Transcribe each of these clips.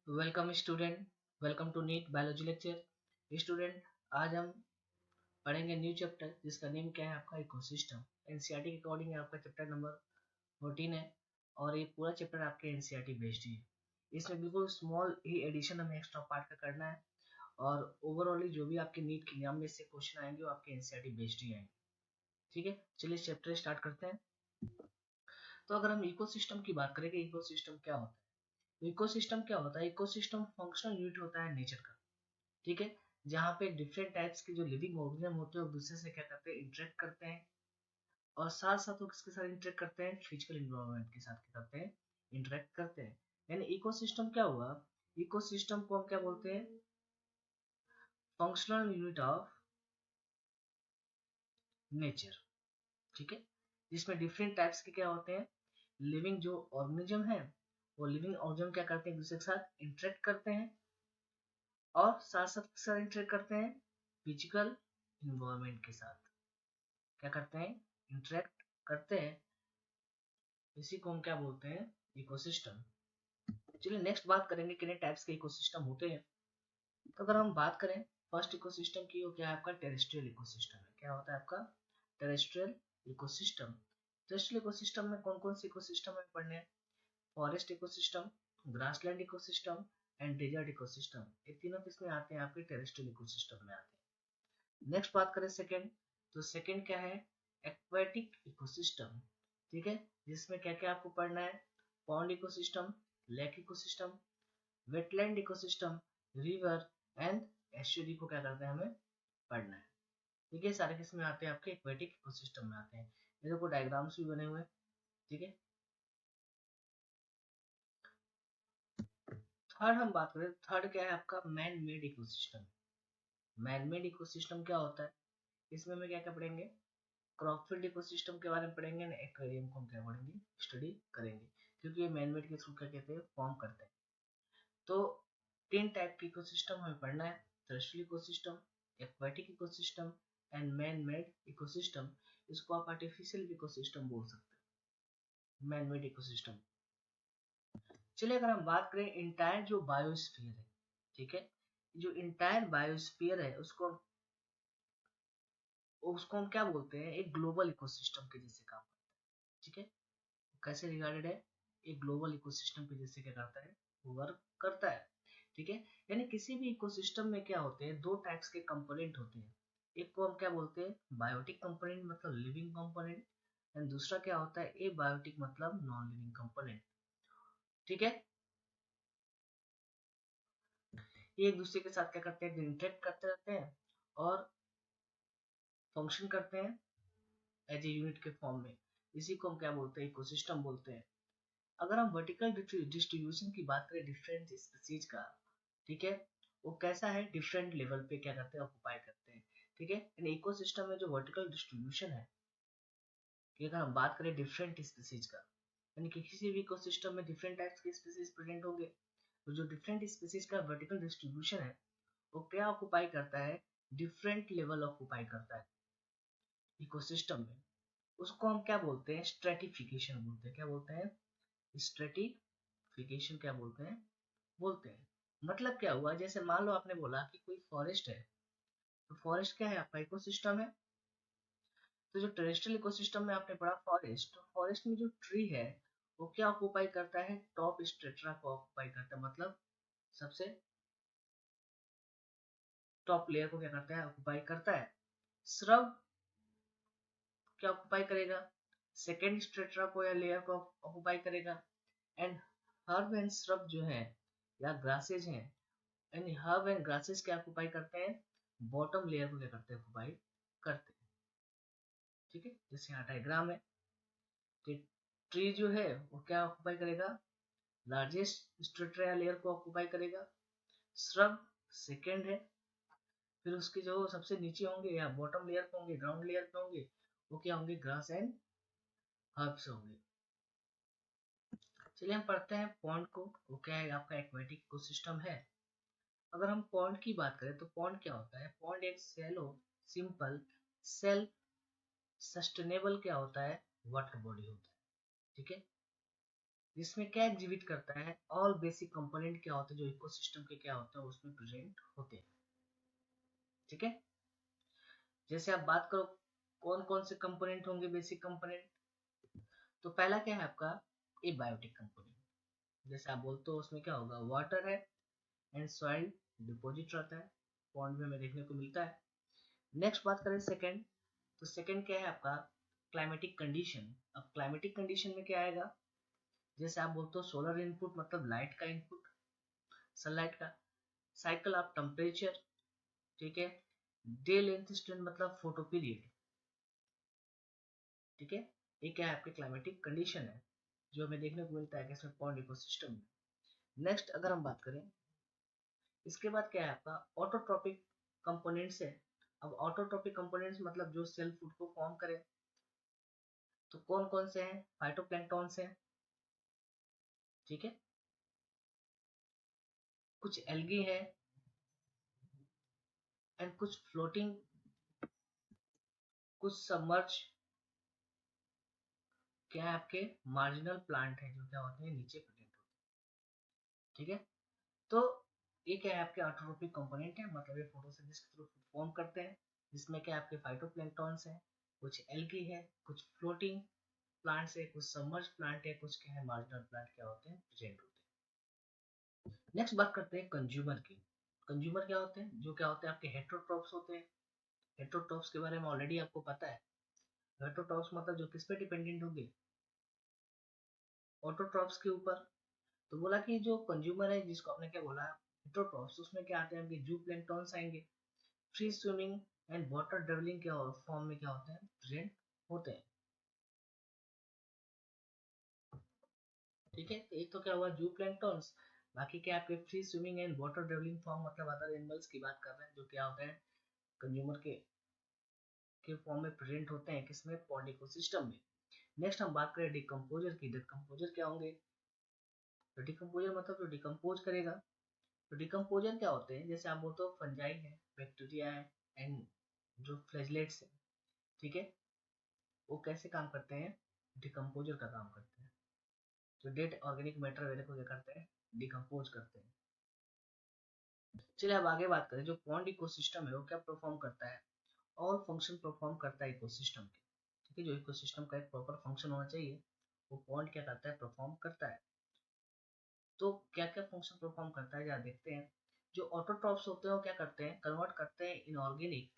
Welcome student. Welcome to NEET biology lecture. Student, आज हम पढ़ेंगे न्यू चैप्टर जिसका नेम क्या है आपका इकोसिस्टम। एनसीईआरटी के अकॉर्डिंग आपका चैप्टर नंबर 14 है और ये पूरा चैप्टर आपके एनसीईआरटी बेस्ड ही है। इसमें बिल्कुल स्मॉल ही एडिशन हमें एक्स्ट्रा पार्ट का करना है और ओवरऑली जो भी आपके नीट के एग्जाम में से क्वेश्चन आएंगे वो आपके एनसीईआरटी बेस्ड ही आएंगे। ठीक है, चलिए इस चैप्टर स्टार्ट करते हैं। तो अगर हम इकोसिस्टम की बात करें कि इकोसिस्टम क्या होता है, इकोसिस्टम क्या होता है? इकोसिस्टम फंक्शनल यूनिट होता है नेचर का। ठीक है, जहाँ पे डिफरेंट टाइप्स के जो लिविंग ऑर्गेनिज्म होते हैं वो दूसरे से क्या करते हैं, इंटरेक्ट करते हैं और साथ साथ वो किसके साथ इंटरेक्ट करते हैं, फिजिकल इन्वायरमेंट के साथ क्या करते हैं, इंटरेक्ट करते हैं। यानी इकोसिस्टम क्या हुआ? इकोसिस्टम को हम क्या बोलते हैं? Functional unit of nature. ठीक है, जिसमें डिफरेंट टाइप्स के क्या होते हैं, लिविंग जो ऑर्गेनिज्म है वो लिविंग ऑर्गेनिज्म क्या करते हैं, एक दूसरे के साथ इंटरेक्ट करते हैं और साथ साथ किसके साथ इंटरेक्ट करते हैं, फिजिकल इन्वायरमेंट के साथ क्या करते हैं, इंटरेक्ट करते हैं। इसी को हम क्या बोलते हैं, इकोसिस्टम। चलिए नेक्स्ट बात करेंगे कितने टाइप्स के इकोसिस्टम होते हैं। तो अगर हम बात करें फर्स्ट इकोसिस्टम की, वो क्या है आपका टेरेस्ट्रियल इकोसिस्टम है। क्या होता है आपका टेरेस्ट्रियल इकोसिस्टम। टेरेस्ट्रियल इकोसिस्टम में कौन कौन से इकोसिस्टम है पढ़ने हैं? Forest ecosystem, grassland ecosystem and desert ecosystem. ये तीनों किसमें आते हैं, आपके टेरेस्ट्रियल इकोसिस्टम में आते हैं। नेक्स्ट बात करें सेकेंड, तो सेकेंड क्या है, एक्वेटिक इकोसिस्टम। ठीक है, जिसमें क्या क्या आपको पढ़ना है, pond ecosystem, lake ecosystem, wetland ecosystem, river and estuary को क्या करते हैं, हमें पढ़ना है। ठीक है, सारे किस में आते हैं, आपके एक्वेटिक इकोसिस्टम में आते हैं। ये देखो डायग्राम्स भी बने हुए हैं। ठीक है, थर्ड हम बात करें, थर्ड क्या है आपका, man made ecosystem. Man made ecosystem क्या होता है? इसमें हमें क्या क्या पढ़ेंगे, क्रॉपफील्ड इकोसिस्टम के बारे में पढ़ेंगे ना, एक्वेरियम को हम क्या पढ़ेंगे, स्टडी करेंगे, क्योंकि ये मैनमेड के थ्रू क्या कहते हैं, फॉर्म करते हैं। तो तीन टाइप के इकोसिस्टम हमें पढ़ना है, terrestrial ecosystem, aquatic ecosystem and man made ecosystem. इसको आप आर्टिफिशियल इकोसिस्टम बोल सकते हैं, मैन मेड इकोसिस्टम। चलिए अगर हम बात करें इंटायर जो बायोस्फीयर है, ठीक है, जो इंटायर बायोस्फीयर है उसको हम क्या बोलते हैं, एक ग्लोबल इकोसिस्टम के जैसे काम करता है। ठीक है, कैसे रिगार्डेड है, एक ग्लोबल इकोसिस्टम के जैसे क्या करता है, वर्क करता है। ठीक है, यानी किसी भी इकोसिस्टम में क्या होते हैं, दो टाइप्स के कंपोनेंट होते हैं। एक को हम क्या बोलते हैं, बायोटिक कंपोनेंट मतलब लिविंग कंपोनेंट, एंड दूसरा क्या होता है, ए बायोटिक मतलब नॉन लिविंग कंपोनेंट। ठीक है, ये एक दूसरे के साथ क्या करते हैं, इंटरेक्ट करते रहते हैं और फंक्शन करते हैं एज ए यूनिट के फॉर्म में। इसी को हम क्या बोलते हैं, इकोसिस्टम बोलते हैं। अगर हम वर्टिकल डिस्ट्रीब्यूशन की बात करें डिफरेंट स्पीसीज का, ठीक है, वो कैसा है, डिफरेंट लेवल पे क्या करते हैं, ऑक्युपाई करते हैं। ठीक है, इन इकोसिस्टम में जो वर्टिकल डिस्ट्रीब्यूशन है, कि अगर हम बात करें डिफरेंट स्पीसीज का, यानी कि किसी भी इकोसिस्टम में डिफरेंट टाइप्स के स्पीसीज प्रेजेंट होंगे, तो जो डिफरेंट स्पीसीज का वर्टिकल डिस्ट्रीब्यूशन है वो क्या ऑक्युपाई करता है, डिफरेंट लेवल ऑक्युपाई करता है इकोसिस्टम में। उसको हम क्या बोलते हैं, स्ट्रेटिफिकेशन बोलते हैं। क्या बोलते हैं, स्ट्रेटिफिकेशन क्या बोलते हैं। मतलब क्या हुआ, जैसे मान लो आपने बोला कि कोई फॉरेस्ट है, तो फॉरेस्ट क्या है, आपका इकोसिस्टम है। तो जो टेरेस्ट्रियल इकोसिस्टम में आपने पढ़ा फॉरेस्ट, तो फॉरेस्ट में जो ट्री है वो क्या ऑक्युपाई करता है, टॉप स्ट्रेटा को ऑक्युपाई करता है, मतलब सबसे टॉप लेयर को क्या करता है, ऑक्युपाई करता है। श्रब क्या ऑक्युपाई करेगा, सेकेंड स्ट्रेटा को या लेयर को ऑक्युपाई करेगा। एंड हर्ब एंड श्रब जो है या ग्रासेज हैं, यानी हर्ब एंड ग्रासेस क्या ऑक्युपाई करते हैं, बॉटम लेयर को क्या करते हैं, ऑक्युपाई करते हैं। ठीक है, जैसे यहाँ डायग्राम है, ट्री जो है वो क्या ऑक्युपाई करेगा, लार्जेस्ट स्ट्रेटा लेयर को ऑक्युपाई करेगा। श्रब सेकेंड है, फिर उसके जो सबसे नीचे होंगे या बॉटम लेयर पे होंगे, ग्राउंड लेयर पे होंगे, वो क्या होंगे, ग्रास एंड हर्ब्स होंगे। चलिए हम पढ़ते हैं पॉन्ड को, वो क्या है, आपका एक्वेटिक इकोसिस्टम है। अगर हम पॉन्ड की बात करें तो पॉन्ड क्या होता है, पॉन्ड एक सेलो सिंपल सेल्फ सस्टेनेबल क्या होता है, वाटर बॉडी होता है। ठीक है, जिसमें क्या एग्जिबिट करता है, ऑल बेसिक कंपोनेंट क्या होते हैं जो इकोसिस्टम के क्या होते हैं उसमें प्रेजेंट होते हैं। ठीक है, जैसे आप बात करो कौन कौन से कंपोनेंट होंगे बेसिक कंपोनेंट, तो पहला क्या है आपका एबायोटिक कंपोनेंट। जैसे आप बोलते हो उसमें क्या होगा, वाटर है एंड सॉइल डिपॉजिट रहता है, पॉन्ड में हमें देखने को मिलता है। नेक्स्ट बात करें सेकंड, तो सेकंड क्या है आपका क्लाइमेटिक कंडीशन। अब क्लाइमेटिक कंडीशन में क्या आएगा, जैसे आप बोलते हो सोलर इनपुट मतलब लाइट का इनपुट, सनलाइट का, साइकिल ऑफ टेम्परेचर, ठीक है, डे लेंथ स्टैंड मतलब फोटो पीरियड, ठीक है, ये क्या है आपके क्लाइमेटिक कंडीशन है जो हमें देखने को मिलता है कैसे पॉन्ड इकोसिस्टम में। नेक्स्ट अगर हम बात करें, इसके बाद क्या है आपका ऑटोट्रॉपिक कंपोनेंट्स है। अब ऑटोट्रॉपिक कंपोनेंट्स मतलब जो सेल फूड को फॉर्म करे, तो कौन कौन से हैं, फाइटोप्लैंक्टॉन्स हैं, ठीक है, कुछ एल्गी है एंड कुछ फ्लोटिंग, कुछ सबमर्ज, क्या है आपके मार्जिनल प्लांट है जो क्या होते हैं नीचे प्रेजेंट होते हैं। ठीक है, तो ये क्या है आपके ऑटोट्रोपिक कंपोनेंट है, मतलब ये फोटोसिंथेसिस के थ्रू फॉर्म करते हैं, जिसमें क्या आपके फाइटोप्लैंक्टॉन्स हैं, कुछ एल्गी है, कुछ फ्लोटिंग प्लांट्स है, कुछ सबमर्ज प्लांट है, कुछ क्या है मार्जिनल प्लांट क्या होते हैं प्रेजेंट होते हैं। नेक्स्ट बात करते हैं कंज्यूमर की। कंज्यूमर क्या होते हैं, जो क्या होते हैं आपके हेटेरोट्रॉप्स होते हैं। हेटेरोट्रॉप्स के बारे में ऑलरेडी आपको पता है, हेटेरोट्रॉप्स मतलब जो किस पे डिपेंडेंट होंगे, ऑटोट्रॉप्स के ऊपर। तो बोला कि जो कंज्यूमर है जिसको आपने क्या बोला हेटेरोट्रॉप्स, उसमें क्या आते हैं आपके जू प्लैंक्टॉन्स आएंगे, फ्री स्विमिंग एंड वाटर डेवलिंग के फॉर्म में क्या होते हैं प्रेजेंट होते हैं। ठीक है, तो एक तो क्या हुआ जू प्लैंक्टॉन्स, बाकी क्या आपके free swimming and water dwelling form मतलब अदर एनिमल्स की बात कर रहे हैं जो क्या होते हैं कंज्यूमर के फॉर्म में प्रेजेंट होते हैं किसमें पॉन्ड इकोसिस्टम में। नेक्स्ट हम बात करें डिकम्पोजर की। डिकम्पोजर क्या होंगे, तो डिकम्पोजर मतलब जो डिकम्पोज करेगा। तो डिकम्पोजर क्या होते हैं, जैसे आप बोलते हो फंजाई है, बैक्टीरिया है एंड जो फ्लैजलेट्स है, ठीक है, वो कैसे काम करते हैं, डिकम्पोजर का काम करते हैं, जो डेड ऑर्गेनिक मैटर वगैरह को क्या करते हैं डिकम्पोज करते हैं। चलिए अब आगे बात करें, जो पॉन्ड इकोसिस्टम है वो क्या परफॉर्म करता है, ऑल फंक्शन परफॉर्म करता है इकोसिस्टम के। ठीक है, जो इकोसिस्टम का एक प्रॉपर फंक्शन होना चाहिए वो पॉन्ड क्या करता है परफॉर्म करता है। तो क्या क्या फंक्शन परफॉर्म करता है जरा देखते हैं। जो ऑटोट्रॉप्स होते हैं वो क्या करते हैं, कन्वर्ट करते हैं इनऑर्गेनिक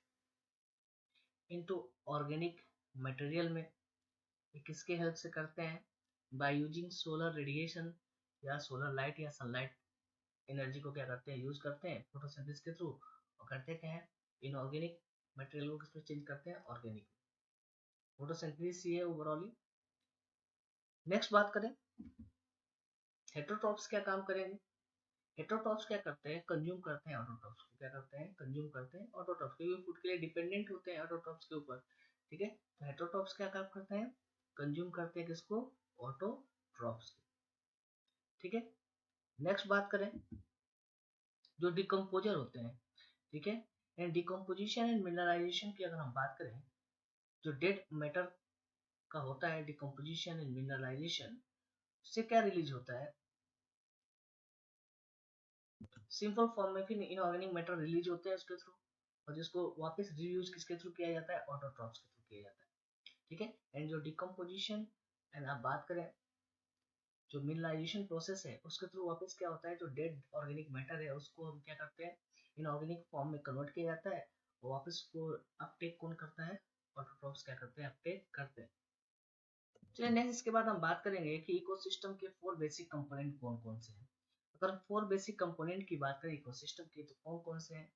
इनटू ऑर्गेनिक मटेरियल में। ये किसके हेल्प से करते हैं, बाय यूजिंग सोलर रेडिएशन या सोलर लाइट या सनलाइट एनर्जी को क्या करते हैं यूज करते हैं फोटोसिंथेसिस के थ्रू, और करते क्या है इनऑर्गेनिक मटेरियल को किसमें चेंज करते हैं ऑर्गेनिक। फोटोसिंथेसिस ये ओवरऑल। नेक्स्ट बात करें हेटेरोट्रॉप्स क्या काम करेंगे। हेटेरोट्रॉप्स क्या करते हैं, कंज्यूम करते हैं ऑटोट्रॉप्स को, क्या करते हैं कंज्यूम करते हैं ऑटोट्रॉप्स, क्योंकि फूड के लिए डिपेंडेंट होते हैं ऑटोट्रॉप्स के ऊपर। ठीक है, तो हेटेरोट्रॉप्स क्या काम करते हैं, कंज्यूम करते हैं किसको, ऑटोट्रॉप्स को। ठीक है, नेक्स्ट बात करें जो डिकम्पोजर होते हैं, ठीक है, एंड डिकम्पोजिशन एंड मिनरलाइजेशन की अगर हम बात करें, जो डेड मैटर का होता है डिकम्पोजिशन एंड मिनरलाइजेशन, उससे क्या रिलीज होता है, सिंपल फॉर्म में फिर इनऑर्गेनिक मैटर रिलीज होते हैं उसके थ्रू, और जिसको वापस रीयूज किसके थ्रू किया जाता है ऑटोट्रॉप्स के थ्रू किया जाता है। ठीक है, एंड जो डिकम्पोजिशन एंड आप बात करें जो मिनरलाइजेशन प्रोसेस है उसके थ्रू वापस क्या होता है, जो डेड ऑर्गेनिक मैटर है उसको हम क्या करते हैं इनऑर्गेनिक फॉर्म में कन्वर्ट किया जाता है, और वापस को अपटेक कौन करता है, ऑटोट्रॉप्स क्या करते हैं अपटेक करते हैं। चलिए नेक्स्ट इसके बाद हम बात करेंगे कि इकोसिस्टम के 4 बेसिक कंपोनेंट कौन कौन से हैं। अगर हम 4 बेसिक कंपोनेंट की बात करें इकोसिस्टम की तो कौन कौन से हैं।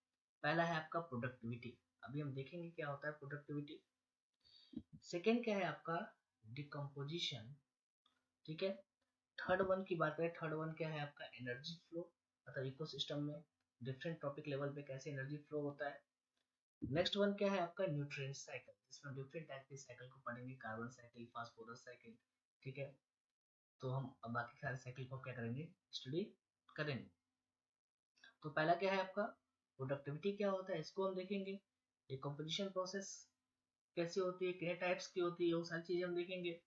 पहला है आपका प्रोडक्टिविटी, अभी हम देखेंगे क्या होता है प्रोडक्टिविटी। सेकेंड क्या है आपका डिकम्पोजिशन, ठीक है। थर्ड वन की बात करें, थर्ड वन क्या है आपका एनर्जी फ्लो, मतलब इकोसिस्टम में डिफरेंट टॉपिक लेवल पे कैसे एनर्जी फ्लो होता है। नेक्स्ट वन क्या है आपका न्यूट्रिएंट साइकिल, जिसमें डिफरेंट टाइप के साइकिल को पढ़ेंगे, कार्बन साइकिल, फास्फोरस साइकिल, ठीक है। तो हम अब बाकी सारे साइकिल को क्या करेंगे स्टडी करेंगे। तो पहला क्या है आपका प्रोडक्टिविटी क्या होता है इसको हम देखेंगे, डिकम्पोजिशन प्रोसेस कैसी होती है, कितने टाइप्स की होती है, वो सारी चीजें हम देखेंगे।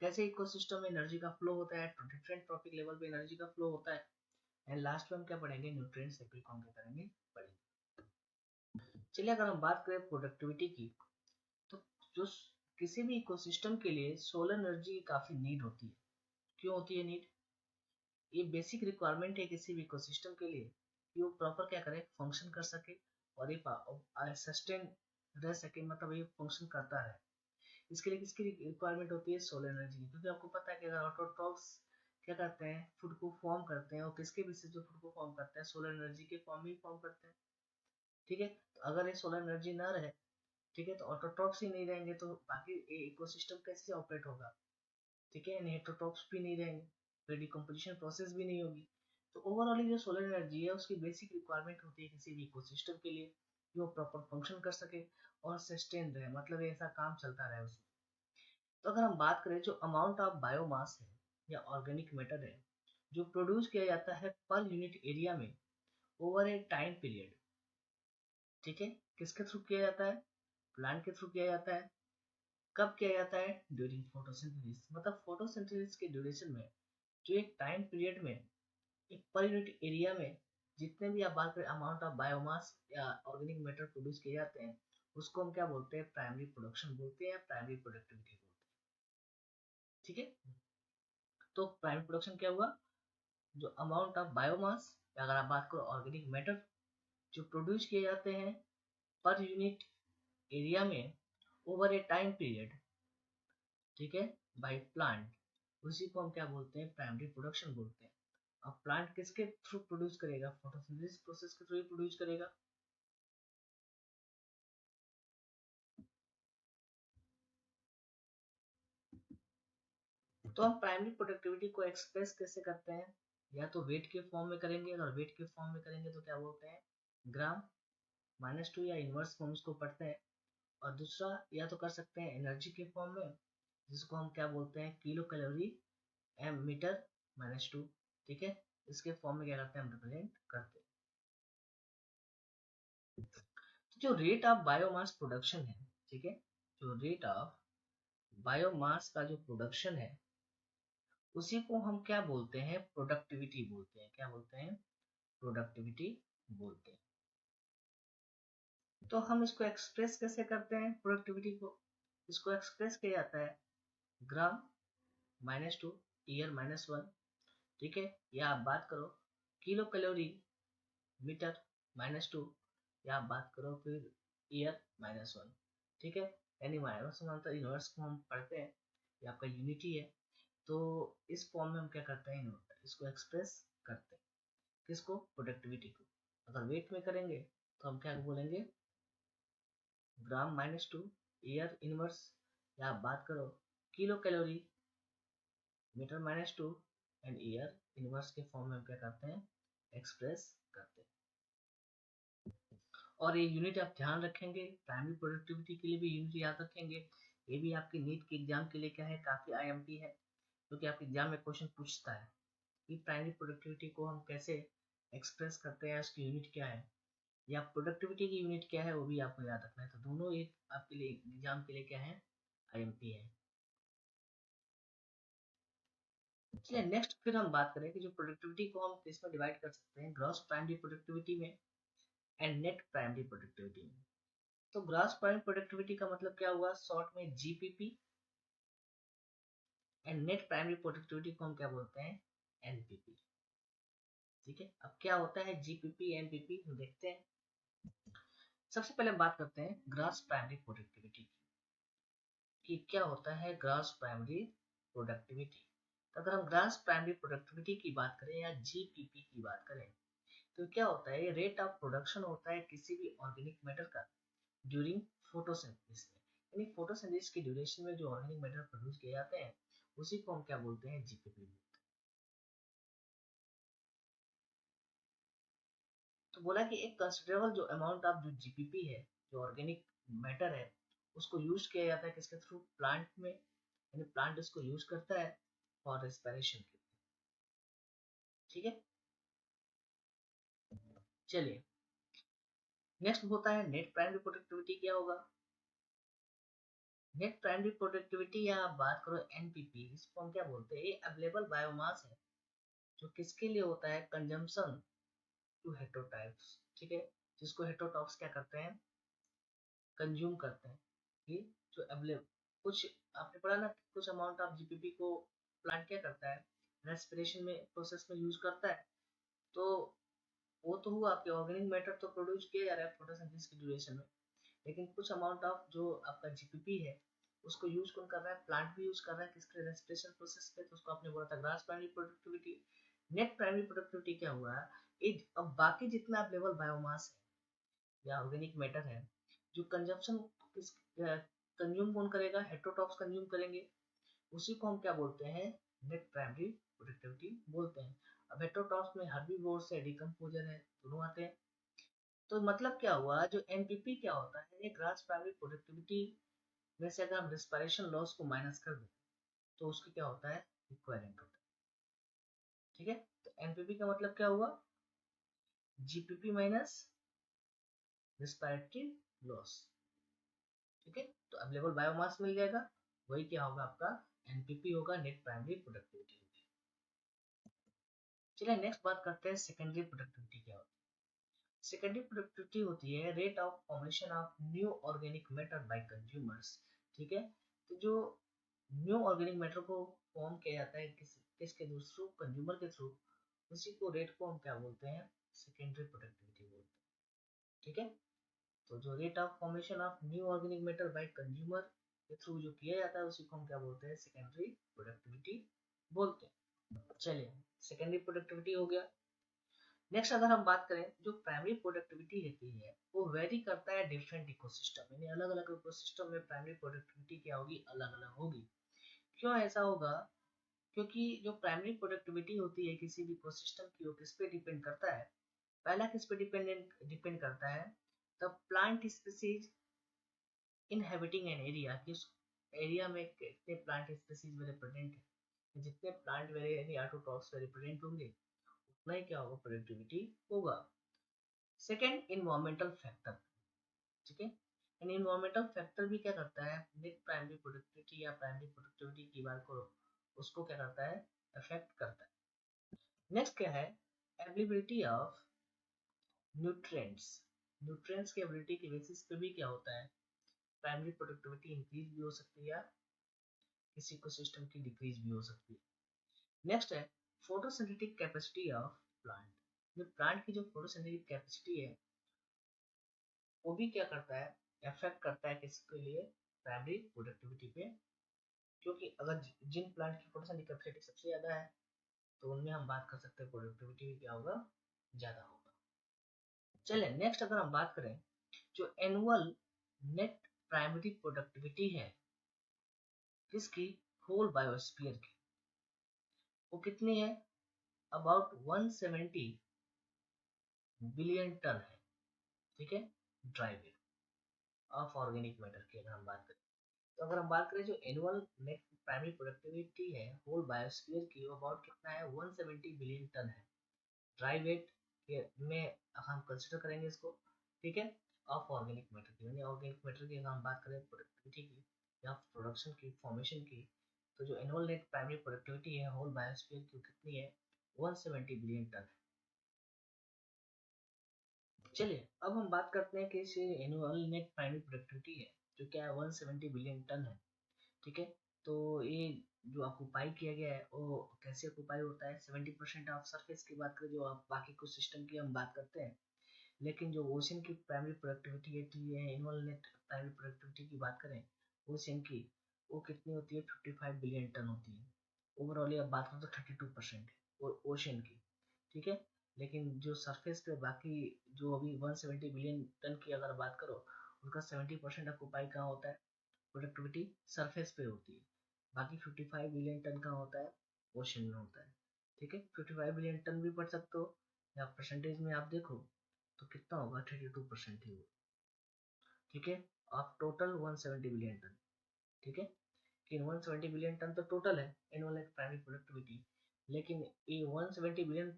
कैसे इकोसिस्टम में एनर्जी का फ्लो होता है, डिफरेंट ट्रॉपिक लेवल पे एनर्जी का फ्लो होता है, एंड लास्ट में हम क्या पढ़ेंगे, न्यूट्रिएंट साइकिल को हम क्या करेंगे, पढ़ेंगे। चलिए अगर हम बात करें प्रोडक्टिविटी की, तो जो किसी भी इकोसिस्टम के लिए सोलर एनर्जी काफी नीड होती है। क्यों होती है नीड? ये बेसिक रिक्वायरमेंट है किसी भी इकोसिस्टम के लिए कि वो प्रॉपर क्या करे, फंक्शन कर सके और ये सस्टेन रह सके, मतलब ये फंक्शन करता है। इसके लिए किसकी रिक्वायरमेंट होती है, सोलर एनर्जी की। क्योंकि आपको पता है कि अगर ऑटोट्रॉफ्स क्या करते हैं, फूड को फॉर्म करते हैं, और किसके बेसिस पे फूड को फॉर्म करते हैं, सोलर एनर्जी के फॉर्म में ही फॉर्म करते हैं। ठीक है, तो अगर ये सोलर एनर्जी ना रहे, ठीक है, तो ऑटोट्रॉफ्स ही नहीं रहेंगे तो बाकी इकोसिस्टम कैसे ऑपरेट होगा। ठीक है, हेटरोट्रॉफ्स भी नहीं रहेंगे, फिर डिकम्पोजिशन प्रोसेस भी नहीं होगी। तो ओवरऑल जो सोलर एनर्जी है उसकी बेसिक रिक्वायरमेंट होती है किसी भी इकोसिस्टम के लिए कि वो प्रॉपर फंक्शन कर सके और सस्टेन रहे, मतलब ऐसा काम चलता रहे उसमें। तो अगर हम बात करें जो अमाउंट ऑफ बायोमास है या ऑर्गेनिक मैटर है जो प्रोड्यूस किया जाता है पर यूनिट एरिया में ओवर ए टाइम पीरियड, ठीक है, किसके थ्रू किया जाता है, प्लांट के थ्रू किया जाता है। कब किया जाता है, ड्यूरिंग फोटोसिंथेसिस, मतलब फोटोसिंथेसिस के ड्यूरेशन में जो एक टाइम पीरियड में एक पर यूनिट एरिया में जितने भी आप बात करें अमाउंट ऑफ बायोमास या ऑर्गेनिक मैटर प्रोड्यूस किए जाते हैं उसको हम क्या बोलते हैं, प्राइमरी प्रोडक्शन बोलते हैं या प्राइमरी प्रोडक्टिविटी बोलते हैं। ठीक है, तो प्राइमरी प्रोडक्शन क्या हुआ, जो अमाउंट ऑफ बायोमास या अगर आप बात करो ऑर्गेनिक मैटर जो प्रोड्यूस किए जाते हैं पर यूनिट एरिया में ओवर ए टाइम पीरियड, ठीक है, बाय प्लांट, उसी को हम क्या बोलते हैं, प्राइमरी प्रोडक्शन बोलते हैं। अब प्लांट किसके थ्रू प्रोड्यूस करेगा, फोटोसिंथेसिस प्रोसेस के थ्रू ही प्रोड्यूस करेगा। तो हम प्राइमरी प्रोडक्टिविटी को एक्सप्रेस कैसे करते हैं, या तो वेट के फॉर्म में करेंगे, अगर वेट के फॉर्म में करेंगे तो क्या बोलते हैं, ग्राम -2 या इनवर्स फॉर्म्स को पढ़ते हैं। और दूसरा या तो कर सकते हैं एनर्जी के फॉर्म में, जिसको हम क्या बोलते हैं, किलो कैलोरी एम मीटर -2, ठीक है, इसके फॉर्म में क्या करते हैं, हम रिप्रेजेंट करते हैं। तो जो रेट ऑफ बायोमास प्रोडक्शन है, ठीक है, जो रेट ऑफ बायोमास का जो प्रोडक्शन है उसी को हम क्या बोलते हैं, प्रोडक्टिविटी बोलते हैं। क्या बोलते हैं, प्रोडक्टिविटी बोलते हैं। तो हम इसको एक्सप्रेस कैसे करते हैं, प्रोडक्टिविटी को, इसको एक्सप्रेस किया जाता है ग्राम -2 ईयर -1, ठीक है, या आप बात करो किलो कैलोरी मीटर -2, या आप बात करो फिर ईयर -1, ठीक है, यानी माइनस मतलब इनवर्स को हम पढ़ते हैं, ये आपका यूनिटी है। तो इस फॉर्म में हम क्या करते हैं, इसको एक्सप्रेस करते हैं, किसको, प्रोडक्टिविटी को। अगर वेट में करेंगे तो हम क्या बोलेंगे, ग्राम -2 ईयर इनवर्स, या आप बात करो kilo calorie metre -2 and year inverse के फॉर्म में हम क्या करते हैं, एक्सप्रेस करते हैं। और ये यूनिट आप ध्यान रखेंगे, प्राइमरी प्रोडक्टिविटी के लिए भी यूनिट याद रखेंगे। ये भी आपके नीट के एग्जाम के लिए क्या है, काफी आईएमपी है, क्योंकि आपके एग्जाम में क्वेश्चन पूछता है कि प्राइमरी प्रोडक्टिविटी को हम कैसे एक्सप्रेस करते हैं, उसकी यूनिट क्या है, या प्रोडक्टिविटी की यूनिट क्या है, वो भी आपको याद रखना है। तो दोनों एक आपके लिए एग्जाम के लिए क्या है, आईएमपी है। चलिए नेक्स्ट फिर हम बात करें कि जो प्रोडक्टिविटी को हम किस में डिवाइड कर सकते हैं, ग्रॉस प्राइमरी प्रोडक्टिविटी में एंड नेट प्राइमरी प्रोडक्टिविटी में। तो ग्रॉस प्राइमरी प्रोडक्टिविटी का मतलब क्या हुआ, शॉर्ट में GPP, and net primary productivity को हम क्या बोलते हैं, एनपीपी। ठीक है, अब क्या होता है जीपीपी एनपीपी, हम देखते हैं। सबसे पहले हम बात करते हैं ग्रॉस प्राइमरी प्रोडक्टिविटी की, कि क्या होता है ग्रॉस प्राइमरी प्रोडक्टिविटी। तो अगर हम ग्रॉस प्राइमरी प्रोडक्टिविटी की बात करें या जीपीपी की बात करें तो क्या होता है, रेट ऑफ प्रोडक्शन होता है किसी भी ऑर्गेनिक मैटर का ड्यूरिंग फोटोसिंथेसिस में, यानी फोटोसिंथेसिस की ड्यूरेशन में जो ऑर्गेनिक मैटर प्रोड्यूस किए जाते हैं उसी को हम क्या बोलते हैं, जीपीपी। तो बोला कि एक कंसिडरेबल जो अमाउंट ऑफ जो जीपीपी है, जो ऑर्गेनिक मैटर है, उसको यूज किया जाता है किसके थ्रू, प्लांट में, यानी प्लांट इसको यूज करता है फॉर रेस्पिरेशन के। ठीक है, चलिए नेक्स्ट होता है नेट प्राइमरी प्रोडक्टिविटी। क्या होगा, नेट प्राइमरी प्रोडक्टिविटी या आप बात करो एनपीपी, इसको हम क्या बोलते हैं, ये अवेलेबल बायोमास है जो किसके लिए होता है, कंजम्पशन टू हेटेरोटाइप्स, ठीक है, जिसको हेटेरोटॉप्स क्या करते हैं, कंज्यूम करते हैं। कि जो अवेलेबल कुछ आपने पढ़ा ना, कुछ अमाउंट ऑफ जीपीपी को प्लांट क्या करता है, रेस्पिरेशन में प्रोसेस में यूज करता है। तो वो तो हुआ आपके ऑर्गेनिक मैटर तो प्रोड्यूस किया जा रहा है फोटोसिंथेसिस की ड्यूरेशन में, लेकिन कुछ अमाउंट ऑफ जो आपका जीपीपी है उसको यूज कौन कर रहा है, प्लांट भी यूज कर रहा है किसके, रेस्पिरेशन प्रोसेस पे। तो उसको आपने बोला था grass primary productivity. Net primary productivity क्या हुआ, अब बाकी जितना अवेलेबल बायोमास है या ऑर्गेनिक मैटर है, जो कंजम्पशन किस कंज्यूम कौन करेगा, हेटेरोटॉप्स कंज्यूम करेंगे, उसी को हम क्या बोलते हैं, नेट प्राइमरी प्रोडक्टिविटी बोलते हैं। अब हेटेरोटॉप्स में हर्बीवोर्स है, डिकम्पोजर है, दोनों आते हैं। तो मतलब क्या हुआ, जो एनपीपी क्या होता है, ये ग्रास प्राइमरी प्रोडक्टिविटी में से अगर हम रेस्पिरेशन लॉस को माइनस कर दें तो उसकी क्या होता है, इक्विवेलेंट होता है। ठीक है, तो एनपीपी का मतलब क्या हुआ, जीपीपी माइनस रेस्पिरेटरी लॉस। ठीक है, तो अवेलेबल बायोमास मिल जाएगा, वही क्या होगा आपका एनपीपी होगा, नेट प्राइमरी प्रोडक्टिविटी होगी। चलिए नेक्स्ट बात करते हैं सेकेंडरी प्रोडक्टिविटी क्या होती है। सेकेंडरी प्रोडक्टिविटी होती है rate of formation of new organic matter bye consumers. ठीक है, तो जो न्यू ऑर्गेनिक मैटर को फॉर्म किया जाता है किसके थ्रू, कंज्यूमर के थ्रू, उसी को रेट को हम क्या बोलते हैं, सेकेंडरी प्रोडक्टिविटी बोलते हैं। ठीक है, तो जो rate of formation of new organic matter by consumer के थ्रू जो किया जाता है उसी को हम क्या बोलते हैं, सेकेंडरी प्रोडक्टिविटी बोलते हैं। चलिए सेकेंडरी प्रोडक्टिविटी हो गया। नेक्स्ट अगर हम बात करें, जो प्राइमरी प्रोडक्टिविटी रहती है वो वेरी करता है डिफरेंट इकोसिस्टम, यानी अलग अलग इकोसिस्टम में प्राइमरी प्रोडक्टिविटी क्या होगी, अलग अलग होगी। क्यों ऐसा होगा, क्योंकि जो प्राइमरी प्रोडक्टिविटी होती है किसी भी इकोसिस्टम की, वो किस पे डिपेंड करता है, पहला किस पे डिपेंड करता है, the plant species inhabiting an area, कि उस एरिया में कितने प्लांट स्पीसीज वेरी प्रेजेंट है, जितने प्लांट वेरी यानी ऑटोट्रॉफ्स वेरी प्रेजेंट होंगे उतना ही क्या होगा, प्रोडक्टिविटी होगा। Second environmental factor. ठीक है, एंड इन्वायरमेंटल फैक्टर भी क्या करता है, नेट प्राइमरी प्रोडक्टिविटी या प्राइमरी प्रोडक्टिविटी की बात करो, उसको क्या करता है, अफेक्ट करता है। नेक्स्ट क्या है, अवेलेबिलिटी ऑफ न्यूट्रिएंट्स। न्यूट्रिएंट्स की एबिलिटी के बेसिस पे भी क्या होता है, प्राइमरी प्रोडक्टिविटी इंक्रीज भी हो सकती है या किसी को सिस्टम की डिक्रीज भी हो सकती है। नेक्स्ट है फोटोसिंथेटिक कैपेसिटी ऑफ प्लांट। जो प्लांट की जो फोटोसिंथेटिक कैपेसिटी है वो भी क्या करता है, अफेक्ट करता है किसके लिए, प्राइमरी प्रोडक्टिविटी पे। क्योंकि अगर जिन प्लांट की फोटोसिंथेटिक कैपेसिटी सबसे ज्यादा है तो उनमें हम बात कर सकते हैं प्रोडक्टिविटी भी क्या होगा, ज्यादा होगा। चलिए नेक्स्ट अगर हम बात करें, जो एनुअल नेट प्राइमरी प्रोडक्टिविटी है किसकी, होल बायोस्फीयर की, वो कितनी है, अबाउट 170 बिलियन टन है। ठीक है, dry weight of organic matter की अगर हम बात करें, तो अगर हम बात करें जो एनुअल नेट प्राइमरी प्रोडक्टिविटी है होल बायोस्फीयर की, वो अबाउट कितना है, 170 बिलियन टन है, ड्राई वेट में हम कंसिडर करेंगे इसको। ठीक है, ऑफ ऑर्गेनिक मैटर की, यानी ऑर्गेनिक मैटर की अगर हम बात करें प्रोडक्टिविटी की या प्रोडक्शन की, फॉर्मेशन की, तो जो एनुअल नेट प्राइमरी प्रोडक्टिविटी है होल बायोस्फीयर की कितनी है, 170 बिलियन टन है। चलिए अब हम बात करते हैं कि इस एनुअल नेट प्राइमरी प्रोडक्टिविटी है जो क्या है, 170 बिलियन टन है। ठीक है, तो ये जो ऑक्यूपाई किया गया है वो कैसे ऑक्यूपाई होता है, 70% ऑफ सरफेस की बात करें, जो आप बाकी कुछ सिस्टम की हम बात करते हैं, लेकिन जो ओशन की प्राइमरी प्रोडक्टिविटी है, एनुअल नेट प्राइमरी प्रोडक्टिविटी की बात करें ओशन की, वो कितनी होती है, 55 बिलियन टन होती है। ओवरऑल अब बात करें तो 32% है ओशन की। ठीक है, लेकिन जो सरफेस पे बाकी जो अभी 170 बिलियन टन की अगर बात करो, उनका 70% ऑक्यूपाई कहाँ होता है, प्रोडक्टिविटी सरफेस पे होती है, बाकी 55 बिलियन टन का होता है, ओशन में होता है। ठीक है, 55 बिलियन टन भी पढ़ सकते हो, या परसेंटेज में आप देखो तो कितना होगा, 32% ही होगा। ठीक है, आप टोटल 170 बिलियन टन। ठीक है, कि 170 बिलियन टन तो टोटल है एनुअल प्राइमरी प्रोडक्टिविटी, लेकिन ये 170 बिलियन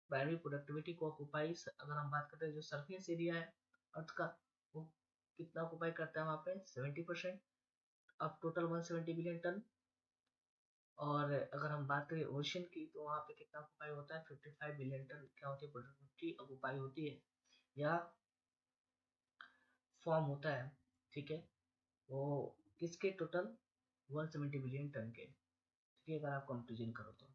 प्राइमरी प्रोडक्टिविटी को ऑक्यूपाई, अगर हम बात करते हैं जो सरफेस एरिया है अर्थ का, वो कितना ऑक्यूपाई करता है वहाँ पे, 70%। अब टोटल 170 बिलियन टन। और अगर हम बात करें ओशन की, तो वहाँ पे कितना ऑक्यूपाई होता है, 55 बिलियन टन क्या होती है, प्रोडक्टिविटी ऑक्यूपाई होती है या फॉर्म होता है। ठीक है, वो किसके, टोटल 170 बिलियन टन के। ठीक है, अगर आप कंपेरिजन करो तो